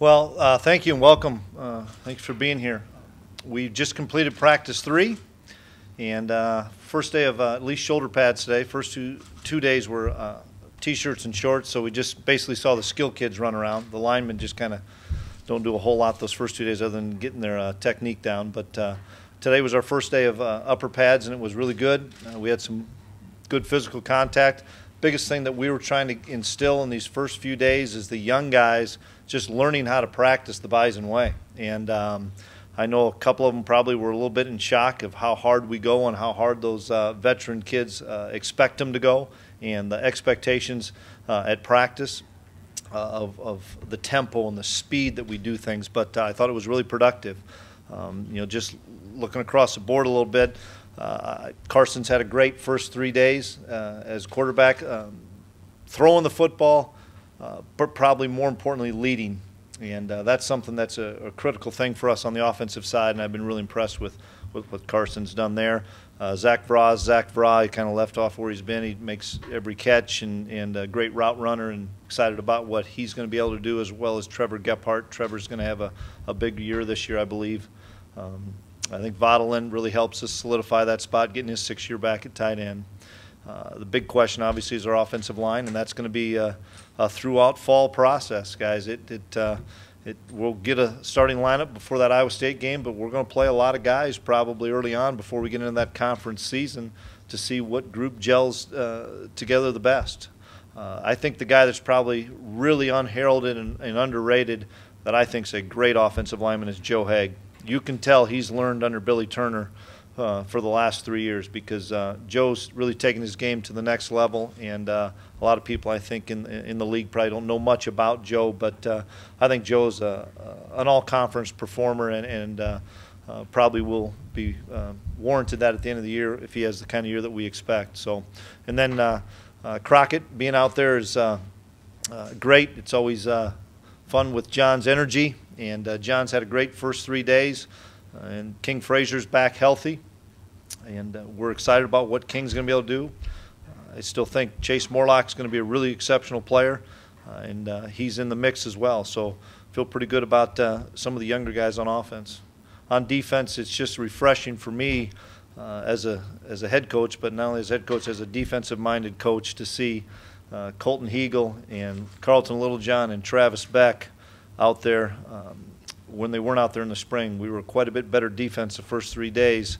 Well, thank you and welcome. Thanks for being here. We just completed practice 3, and first day of at least shoulder pads today. First two days were T-shirts and shorts, so we just basically saw the skill kids run around. The linemen just kind of don't do a whole lot those first 2 days other than getting their technique down. But today was our first day of upper pads, and it was really good. We had some good physical contact. Biggest thing that we were trying to instill in these first few days is the young guys just learning how to practice the Bison way. And I know a couple of them probably were a little bit in shock of how hard we go and how hard those veteran kids expect them to go, and the expectations at practice of the tempo and the speed that we do things. But I thought it was really productive. Just looking across the board a little bit, Carson's had a great first 3 days as quarterback, throwing the football, but probably more importantly leading. And that's something that's a critical thing for us on the offensive side, and I've been really impressed with what Carson's done there. Zach Vra, he kind of left off where he's been. He makes every catch and a great route runner, and excited about what he's going to be able to do, as well as Trevor Gephardt. Trevor's going to have a big year this year, I believe. I think Vaudelin really helps us solidify that spot, getting his 6th year back at tight end. The big question, obviously, is our offensive line, and that's going to be a throughout fall process, guys. We'll get a starting lineup before that Iowa State game, but we're going to play a lot of guys probably early on before we get into that conference season to see what group gels together the best. I think the guy that's probably really unheralded and underrated that I think is a great offensive lineman is Joe Haig. You can tell he's learned under Billy Turner for the last 3 years, because Joe's really taken his game to the next level, and a lot of people I think in the league probably don't know much about Joe, but I think Joe's an all-conference performer, and probably will be warranted that at the end of the year if he has the kind of year that we expect. So, and then Crockett being out there is great. It's always fun with John's energy, and John's had a great first 3 days. And King Fraser's back healthy, and we're excited about what King's going to be able to do. I still think Chase Morlock's going to be a really exceptional player, and he's in the mix as well. So feel pretty good about some of the younger guys on offense. On defense, it's just refreshing for me as a head coach, but not only as head coach, as a defensive-minded coach, to see Colton Heagle and Carlton Littlejohn and Travis Beck out there. When they weren't out there in the spring, we were quite a bit better defense the first 3 days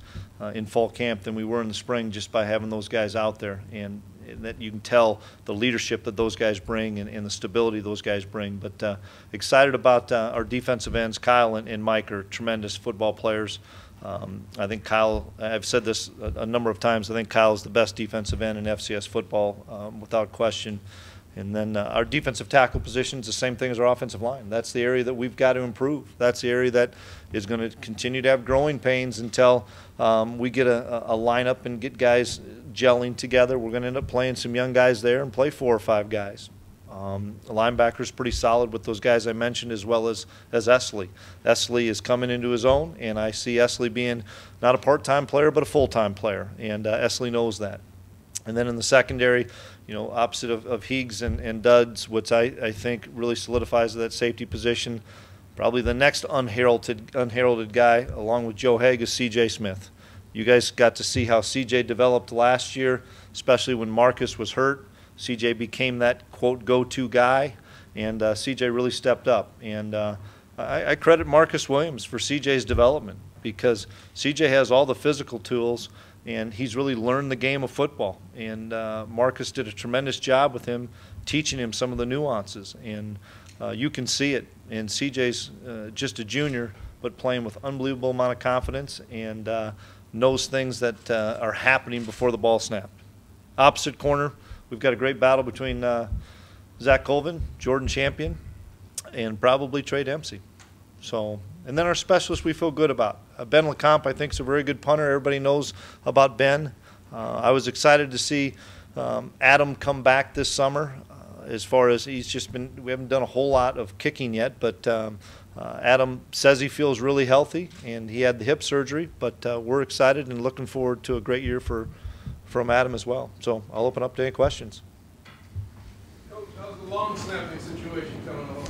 in fall camp than we were in the spring, just by having those guys out there. And that you can tell the leadership that those guys bring and the stability those guys bring. But excited about our defensive ends. Kyle and Mike are tremendous football players. I think Kyle, I've said this a number of times, I think Kyle is the best defensive end in FCS football without question. And then our defensive tackle position is the same thing as our offensive line. That's the area that we've got to improve. That's the area that is going to continue to have growing pains until we get a lineup and get guys gelling together. We're going to end up playing some young guys there and play 4 or 5 guys. The linebacker's pretty solid with those guys I mentioned, as well as Esley. Esley is coming into his own, and I see Esley being not a part-time player but a full-time player, and Esley knows that. And then in the secondary, opposite of Higgs and Duds, which I think really solidifies that safety position, probably the next unheralded guy, along with Joe Haig, is C.J. Smith. You guys got to see how C.J. developed last year, especially when Marcus was hurt. C.J. became that, quote, go-to guy, and C.J. really stepped up. And I credit Marcus Williams for C.J.'s development, because C.J. has all the physical tools, and he's really learned the game of football. And Marcus did a tremendous job with him, teaching him some of the nuances. And you can see it. And CJ's just a junior, but playing with unbelievable amount of confidence, and knows things that are happening before the ball snapped. Opposite corner, we've got a great battle between Zach Colvin, Jordan Champion, and probably Trey Dempsey. So, and then our specialists we feel good about. Ben LeCompte, I think, is a very good punter. Everybody knows about Ben. I was excited to see Adam come back this summer. As far as he's just been, we haven't done a whole lot of kicking yet, but Adam says he feels really healthy, and he had the hip surgery. But we're excited and looking forward to a great year from Adam as well. So I'll open up to any questions. Coach, how's the long snapping situation coming along?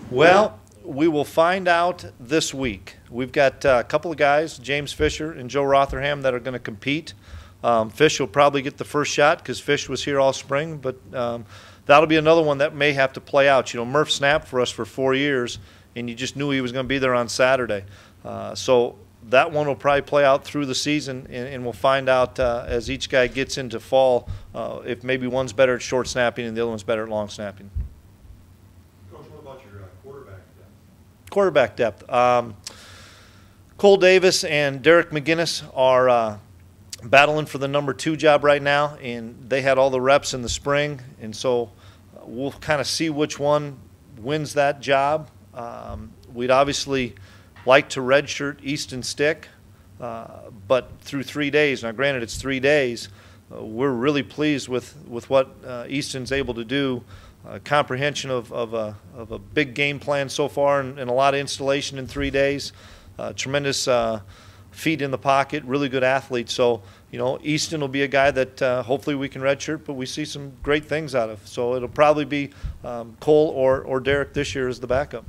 Well, We will find out this week. We've got a couple of guys, James Fisher and Joe Rotherham, that are going to compete. Fish will probably get the first shot because Fish was here all spring, but that'll be another one that may have to play out. You know, Murph snapped for us for 4 years, and you just knew he was going to be there on Saturday. So that one will probably play out through the season, and we'll find out as each guy gets into fall if maybe one's better at short snapping and the other one's better at long snapping. Coach, what about your quarterback depth? Quarterback depth. Cole Davis and Derek McGinnis are battling for the number 2 job right now, and they had all the reps in the spring, and so we'll kind of see which one wins that job. We'd obviously like to redshirt Easton Stick, but through 3 days, now granted it's 3 days, we're really pleased with what Easton's able to do. Comprehension of a big game plan so far, and a lot of installation in 3 days. Tremendous feet in the pocket, really good athlete. So, you know, Easton will be a guy that hopefully we can redshirt, but we see some great things out of. So it'll probably be Cole or Derek this year as the backup.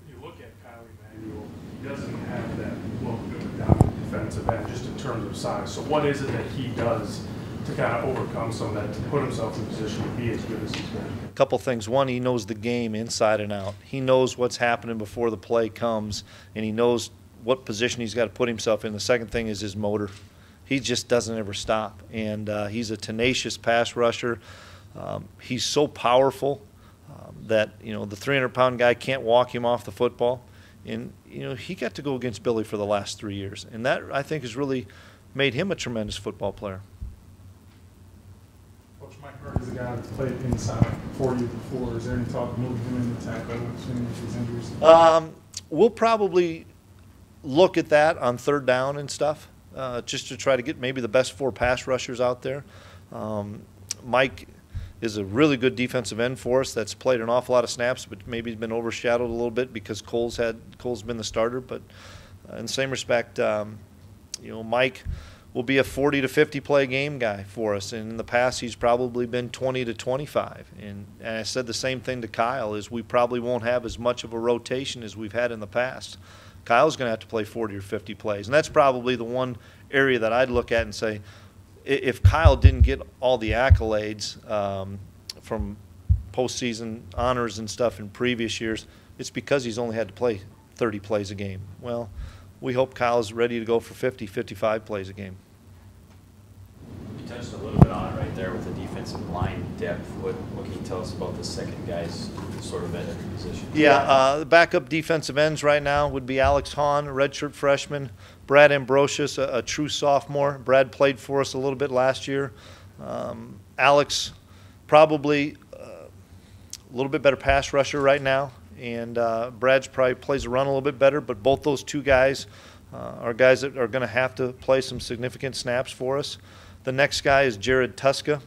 You look at Kyle Emanuel, he doesn't have that look of a dominant defensive end just in terms of size. So what is it that he does to kind of overcome some of that, to put himself in a position to be as good as he's been? A couple things. One, he knows the game inside and out. He knows what's happening before the play comes, and he knows what position he's got to put himself in. The second thing is his motor. He just doesn't ever stop, and he's a tenacious pass rusher. He's so powerful that, you know, the 300-pound guy can't walk him off the football. And, you know, he got to go against Billy for the last 3 years, and that, I think, has really made him a tremendous football player. Coach Mike Burke is a guy that's played inside for you before. Is there any talk of moving him in the tackle assuming his injuries? We'll probably look at that on third down and stuff, just to try to get maybe the best 4 pass rushers out there. Mike is a really good defensive end for us that's played an awful lot of snaps, but maybe he's been overshadowed a little bit because Cole's been the starter. But in the same respect, you know, Mike will be a 40 to 50 play game guy for us. And in the past, he's probably been 20 to 25. And I said the same thing to Kyle, is we probably won't have as much of a rotation as we've had in the past. Kyle's going to have to play 40 or 50 plays. And that's probably the one area that I'd look at and say, if Kyle didn't get all the accolades from postseason honors and stuff in previous years, it's because he's only had to play 30 plays a game. Well, we hope Kyle's ready to go for 50, 55 plays a game. You touched a little bit on it right there with the defensive line depth. What can you tell us about the second guys sort of at every position? Yeah, the backup defensive ends right now would be Alex Hahn, a redshirt freshman, Brad Ambrosius, a true sophomore. Brad played for us a little bit last year. Alex probably a little bit better pass rusher right now, and Brad's probably plays a run a little bit better, but both those two guys are guys that are going to have to play some significant snaps for us. The next guy is Jared Tuska.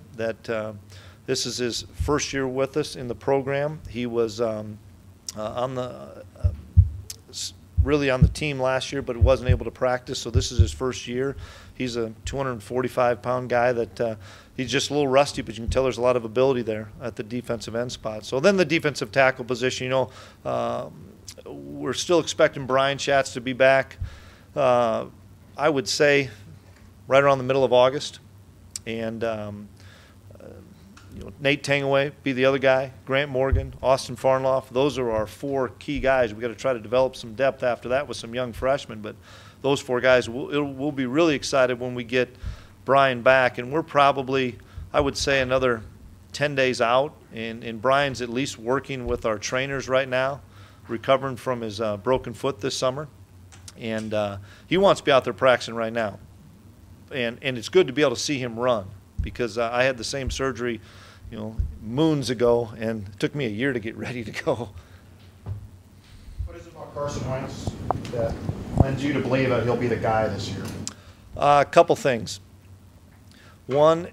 This is his first year with us in the program. He was really on the team last year, but wasn't able to practice, so this is his first year. He's a 245-pound guy that he's just a little rusty, but you can tell there's a lot of ability there at the defensive end spot. So then the defensive tackle position, you know, we're still expecting Brian Schatz to be back, I would say, right around the middle of August. And you know, Nate Tangaway be the other guy, Grant Morgan, Austin Farnloff. Those are our 4 key guys. We've got to try to develop some depth after that with some young freshmen. But those 4 guys, we'll be really excited when we get Brian back. And we're probably, I would say, another 10 days out. And Brian's at least working with our trainers right now, recovering from his broken foot this summer. And he wants to be out there practicing right now. And it's good to be able to see him run, because I had the same surgery, you know, moons ago, and it took me a year to get ready to go. What is it about Carson Wentz that lends you to believe that he'll be the guy this year? A couple things. One,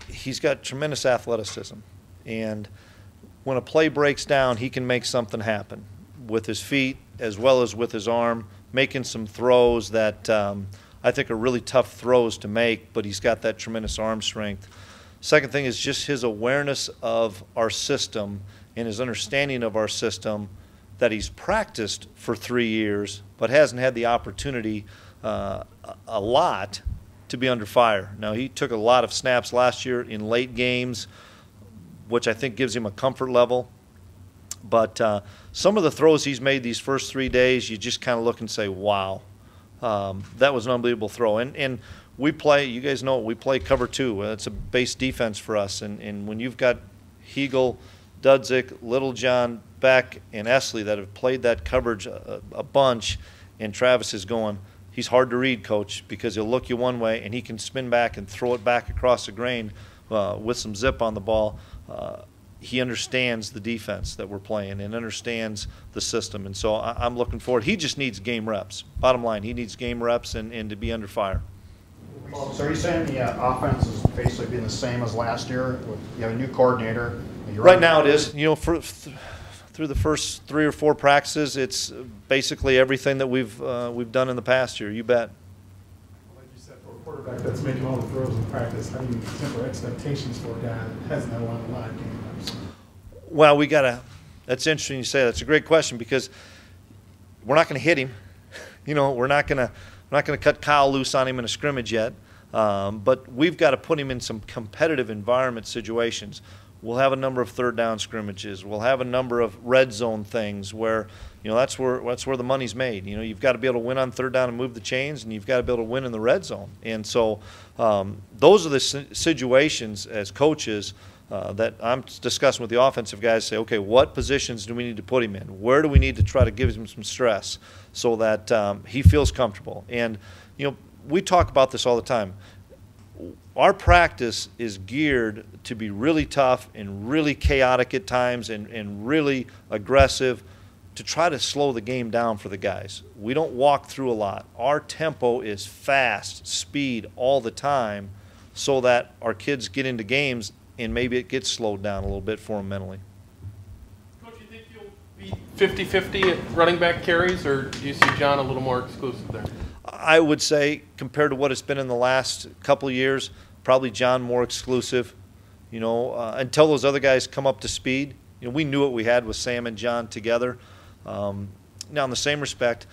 he's got tremendous athleticism, and when a play breaks down, he can make something happen with his feet as well as with his arm, making some throws that I think are really tough throws to make, but he's got that tremendous arm strength. Second thing is just his awareness of our system and his understanding of our system that he's practiced for 3 years but hasn't had the opportunity a lot to be under fire. Now, he took a lot of snaps last year in late games, which I think gives him a comfort level. But some of the throws he's made these first 3 days, you just kind of look and say, wow, that was an unbelievable throw. And we play, you guys know, we play cover 2. It's a base defense for us. And when you've got Hegel, Dudzik, Littlejohn, Beck, and Esley that have played that coverage a bunch, and Travis is going, he's hard to read, Coach, because he'll look you one way and he can spin back and throw it back across the grain with some zip on the ball. He understands the defense that we're playing and understands the system. And so I'm looking forward. He just needs game reps. Bottom line, he needs game reps and to be under fire. So are you saying the offense is basically being the same as last year? You have a new coordinator. Right now it is. You know, through the first 3 or 4 practices, it's basically everything that we've done in the past year. You bet. Like you said, for a quarterback that's making all the throws in practice, how do you temper expectations for a guy that hasn't had a lot of game reps? Well, we gotta. That's interesting you say that. That's a great question because we're not going to hit him. You know, we're not going to cut Kyle loose on him in a scrimmage yet. But we've got to put him in some competitive environment situations. We'll have a number of third down scrimmages. We'll have a number of red zone things where, you know, that's where the money's made. You know, you've got to be able to win on third down and move the chains, and you've got to be able to win in the red zone. And so those are the situations as coaches that I'm discussing with the offensive guys. Say, okay, what positions do we need to put him in? Where do we need to try to give him some stress so that he feels comfortable? And, you know, we talk about this all the time. Our practice is geared to be really tough and really chaotic at times and really aggressive to try to slow the game down for the guys. We don't walk through a lot. Our tempo is fast, speed all the time so that our kids get into games and maybe it gets slowed down a little bit for them mentally. Coach, you think you'll be 50-50 at running back carries, or do you see John a little more exclusive there? I would say, compared to what it's been in the last couple of years, probably John more exclusive. You know, until those other guys come up to speed. You know, we knew what we had with Sam and John together. Now, in the same respect,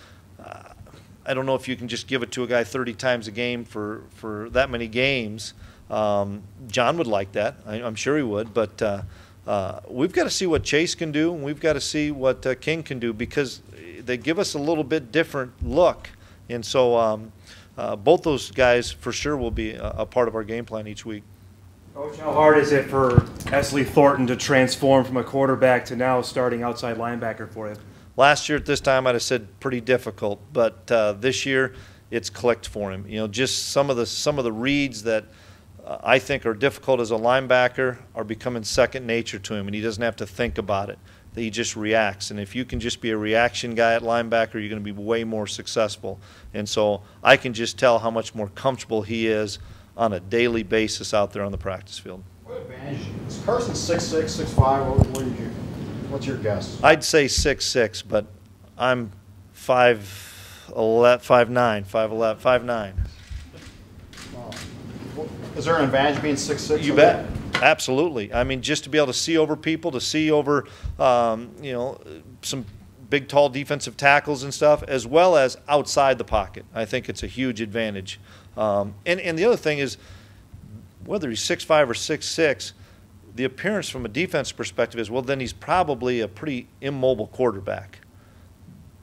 I don't know if you can just give it to a guy 30 times a game for that many games. John would like that. I'm sure he would. But we've got to see what Chase can do, and we've got to see what King can do because they give us a little bit different look. And so both those guys for sure will be a part of our game plan each week. Coach, how hard is it for Esley Thornton to transform from a quarterback to now starting outside linebacker for you? Last year at this time I'd have said pretty difficult, but this year it's clicked for him. You know, just some of the reads that I think are difficult as a linebacker are becoming second nature to him, and he doesn't have to think about it. He just reacts, and if you can just be a reaction guy at linebacker, you're going to be way more successful. And so I can just tell how much more comfortable he is on a daily basis out there on the practice field. What advantage? Is Carson 6'6", 6'5"? What's your guess? I'd say 6'6", but I'm 5'11", 5'9", 5'11", 5'9". Is there an advantage being 6'6"? You bet. Absolutely. I mean, just to be able to see over people, to see over, you know, some big, tall defensive tackles and stuff, as well as outside the pocket. I think it's a huge advantage. And the other thing is, whether he's 6'5" or 6'6", the appearance from a defense perspective is, well, then he's probably a pretty immobile quarterback.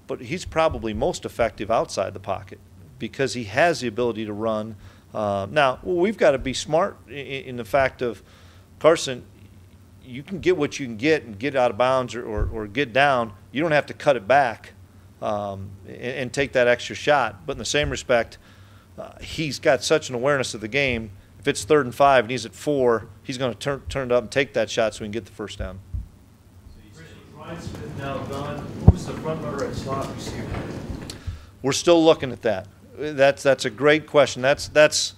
But he's probably most effective outside the pocket because he has the ability to run. Now, we've got to be smart in the fact of, Carson, you can get what you can get and get out of bounds or get down. You don't have to cut it back and take that extra shot. But in the same respect, he's got such an awareness of the game. If it's 3rd and 5 and he's at 4, he's going to turn it up and take that shot so he can get the first down. Ryan Smith now gone. Who's the front runner at slot receiver? We're still looking at that. That's a great question. That's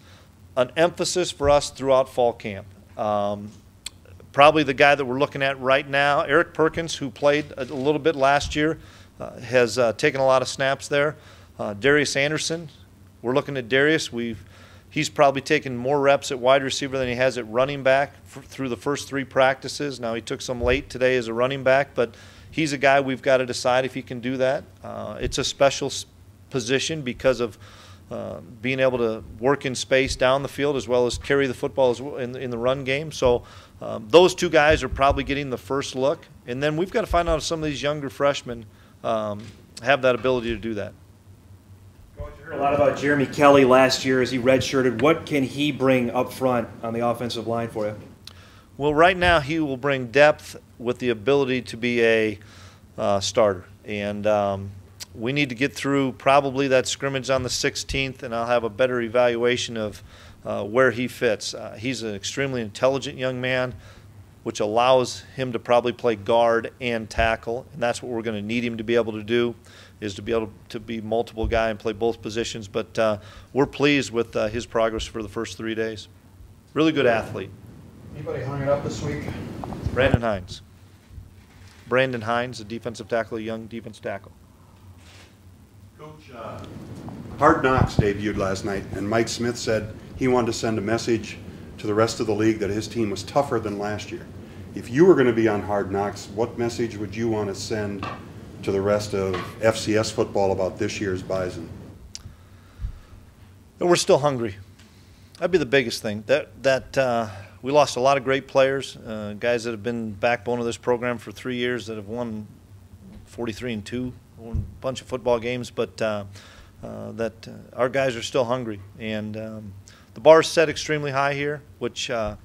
an emphasis for us throughout fall camp. Probably the guy that we're looking at right now, Eric Perkins, who played a little bit last year, has taken a lot of snaps there. Darius Anderson, we're looking at Darius. He's probably taken more reps at wide receiver than he has at running back through the first 3 practices. Now, he took some late today as a running back, but he's a guy we've got to decide if he can do that. It's a special position because of being able to work in space down the field as well as carry the football as well in the run game. So those two guys are probably getting the first look. And then we've got to find out if some of these younger freshmen have that ability to do that. Coach, I heard a lot about Jeremy Kelly last year as he redshirted. What can he bring up front on the offensive line for you? Well, right now he will bring depth with the ability to be a starter. And we need to get through probably that scrimmage on the 16th, and I'll have a better evaluation of where he fits. He's an extremely intelligent young man, which allows him to probably play guard and tackle, and that's what we're going to need him to be able to do, is to be able to be multiple guy and play both positions. But we're pleased with his progress for the first 3 days. Really good athlete. Anybody hung it up this week? Brandon Hines. Brandon Hines, a defensive tackle, a young defensive tackle. Coach, Hard Knocks debuted last night, and Mike Smith said he wanted to send a message to the rest of the league that his team was tougher than last year. If you were going to be on Hard Knocks, what message would you want to send to the rest of FCS football about this year's Bison? And we're still hungry. That'd be the biggest thing. We lost a lot of great players, guys that have been backbone of this program for 3 years that have won 43-2, won a bunch of football games, but our guys are still hungry. And the bar is set extremely high here, which that's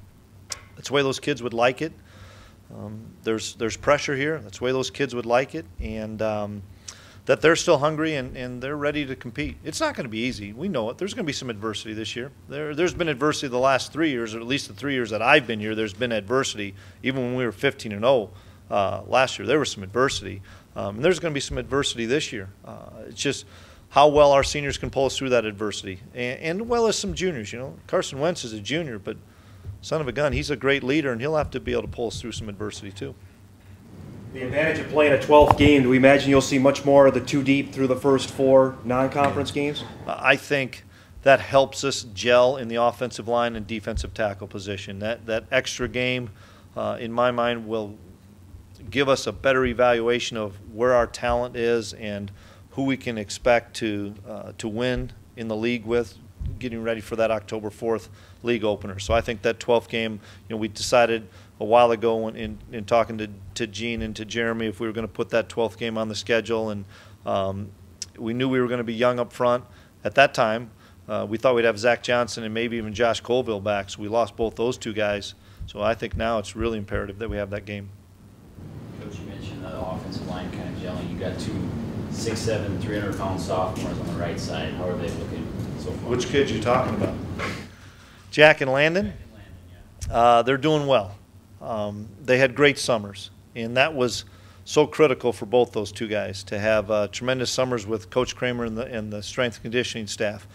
the way those kids would like it. There's pressure here. That's the way those kids would like it. And that they're still hungry and they're ready to compete. It's not going to be easy. We know it. There's going to be some adversity this year. There's been adversity the last 3 years, or at least the 3 years that I've been here, there's been adversity. Even when we were 15-0 last year, there was some adversity. And there's going to be some adversity this year. It's just how well our seniors can pull us through that adversity. And well as some juniors, you know. Carson Wentz is a junior, but son of a gun, he's a great leader, and he'll have to be able to pull us through some adversity too. The advantage of playing a 12th game, do we imagine you'll see much more of the two deep through the first 4 non-conference games? I think that helps us gel in the offensive line and defensive tackle position. That extra game, in my mind, will give us a better evaluation of where our talent is and who we can expect to win in the league with, getting ready for that October 4th league opener. So I think that 12th game, we decided a while ago in talking to Gene and to Jeremy if we were going to put that 12th game on the schedule, and we knew we were going to be young up front. At that time, we thought we'd have Zach Johnson and maybe even Josh Colville back, so we lost both those two guys. So I think now it's really imperative that we have that game. Coach, you mentioned the offensive line kind of gelling. You got 2 6'7", 300-pound sophomores on the right side. How are they looking so far? Which kids you talking about? Jack and Landon? They're doing well. They had great summers, and that was so critical for both those two guys to have tremendous summers with Coach Kramer and the strength and conditioning staff.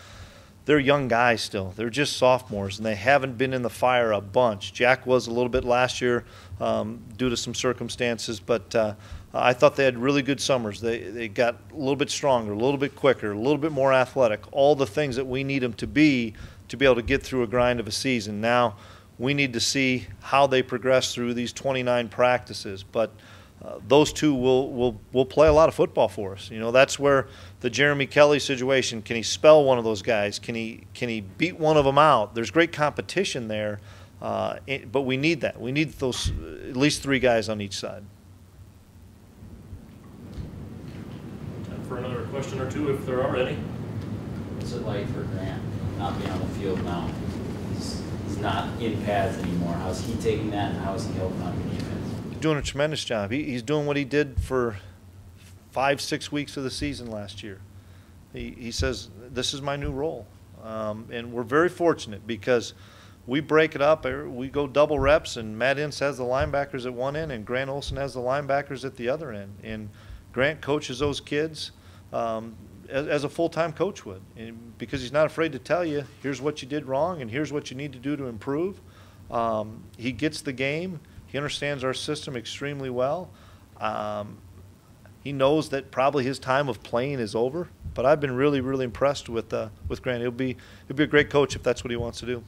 They're young guys still. They're just sophomores, and they haven't been in the fire a bunch. Jack was a little bit last year due to some circumstances, but I thought they had really good summers. They got a little bit stronger, a little bit quicker, a little bit more athletic, all the things that we need them to be able to get through a grind of a season. Now we need to see how they progress through these 29 practices, but those two will play a lot of football for us. That's where the Jeremy Kelly situation, can he spell one of those guys? Can he beat one of them out? There's great competition there, but we need that. We need those at least 3 guys on each side. Time for another question or two, if there are any. What's it like for Grant not being on the field now? He's not in pads anymore. How's he taking that, and how is he helping out your defense? Doing a tremendous job. He's doing what he did for 5-6 weeks of the season last year. He says, this is my new role. And we're very fortunate because we break it up. We go double reps, and Matt Ince has the linebackers at one end, and Grant Olson has the linebackers at the other end. And Grant coaches those kids as a full-time coach would, because he's not afraid to tell you, here's what you did wrong and here's what you need to do to improve. He gets the game. He understands our system extremely well. He knows that probably his time of playing is over, but I've been really, really impressed with Grant. He'll be a great coach if that's what he wants to do.